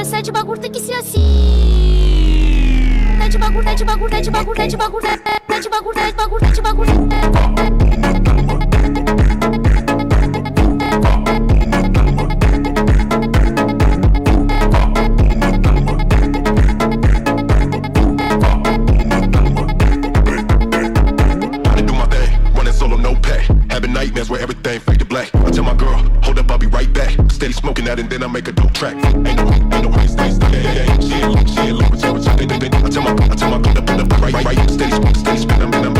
sete bagulho tem que ser assim. Sete bagulho, sete bagulho, sete bagulho, sete bagulho, sete bagulho, sete bagulho, sete bagulho. Nightmares where everything fade to black. I tell my girl, hold up, I'll be right back. Steady smoking that and then I make a dope track. Ain't no rain, stay, yeah. She ain't language, I tell my girl to pull up right. Steady spin, I'm